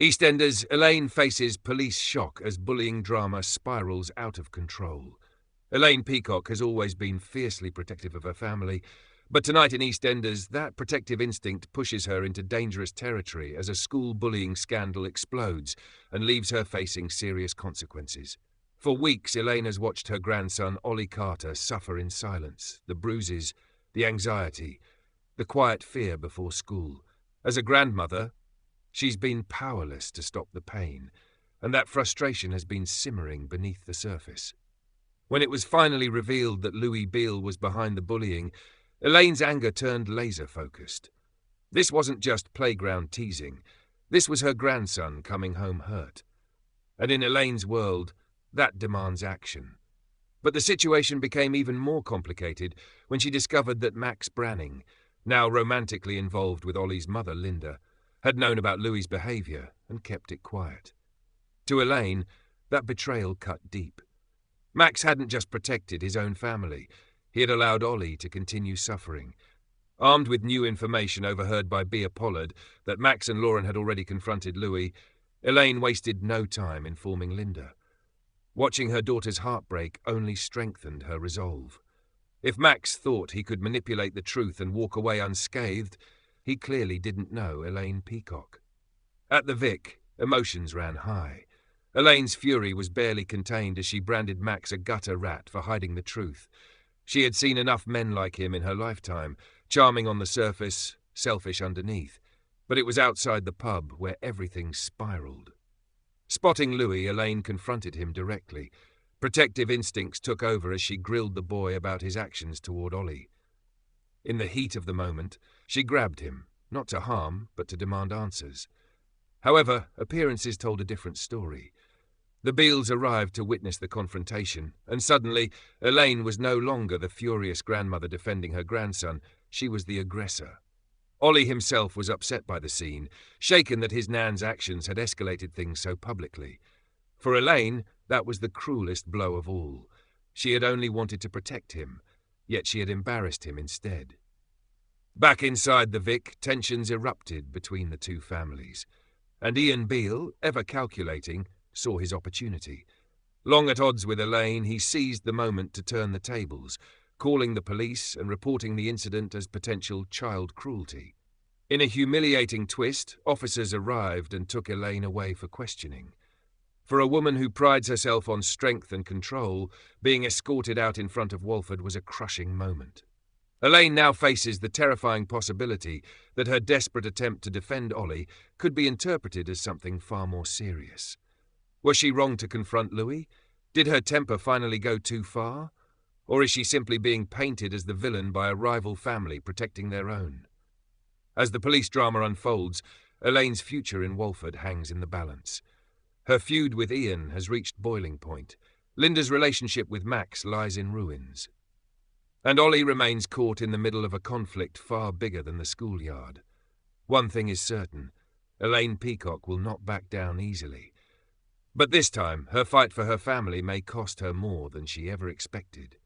EastEnders, Elaine faces police shock as bullying drama spirals out of control. Elaine Peacock has always been fiercely protective of her family, but tonight in EastEnders, that protective instinct pushes her into dangerous territory as a school bullying scandal explodes and leaves her facing serious consequences. For weeks, Elaine has watched her grandson, Ollie Carter, suffer in silence, the bruises, the anxiety, the quiet fear before school. As a grandmother, she's been powerless to stop the pain, and that frustration has been simmering beneath the surface. When it was finally revealed that Louis Beale was behind the bullying, Elaine's anger turned laser-focused. This wasn't just playground teasing. This was her grandson coming home hurt. And in Elaine's world, that demands action. But the situation became even more complicated when she discovered that Max Branning, now romantically involved with Ollie's mother, Linda, had known about Louis's behaviour and kept it quiet. To Elaine, that betrayal cut deep. Max hadn't just protected his own family, he had allowed Ollie to continue suffering. Armed with new information overheard by Bea Pollard that Max and Lauren had already confronted Louis, Elaine wasted no time informing Linda. Watching her daughter's heartbreak only strengthened her resolve. If Max thought he could manipulate the truth and walk away unscathed, he clearly didn't know Elaine Peacock. At the Vic, emotions ran high. Elaine's fury was barely contained as she branded Max a gutter rat for hiding the truth. She had seen enough men like him in her lifetime, charming on the surface, selfish underneath. But it was outside the pub where everything spiraled. Spotting Louis, Elaine confronted him directly. Protective instincts took over as she grilled the boy about his actions toward Ollie. In the heat of the moment, she grabbed him, not to harm, but to demand answers. However, appearances told a different story. The Beales arrived to witness the confrontation, and suddenly, Elaine was no longer the furious grandmother defending her grandson, she was the aggressor. Ollie himself was upset by the scene, shaken that his nan's actions had escalated things so publicly. For Elaine, that was the cruelest blow of all. She had only wanted to protect him, yet she had embarrassed him instead. Back inside the Vic, tensions erupted between the two families, and Ian Beale, ever calculating, saw his opportunity. Long at odds with Elaine, he seized the moment to turn the tables, calling the police and reporting the incident as potential child cruelty. In a humiliating twist, officers arrived and took Elaine away for questioning. For a woman who prides herself on strength and control, being escorted out in front of Walford was a crushing moment. Elaine now faces the terrifying possibility that her desperate attempt to defend Ollie could be interpreted as something far more serious. Was she wrong to confront Louis? Did her temper finally go too far? Or is she simply being painted as the villain by a rival family protecting their own? As the police drama unfolds, Elaine's future in Walford hangs in the balance. Her feud with Ian has reached boiling point. Linda's relationship with Max lies in ruins. And Ollie remains caught in the middle of a conflict far bigger than the schoolyard. One thing is certain, Elaine Peacock will not back down easily. But this time, her fight for her family may cost her more than she ever expected.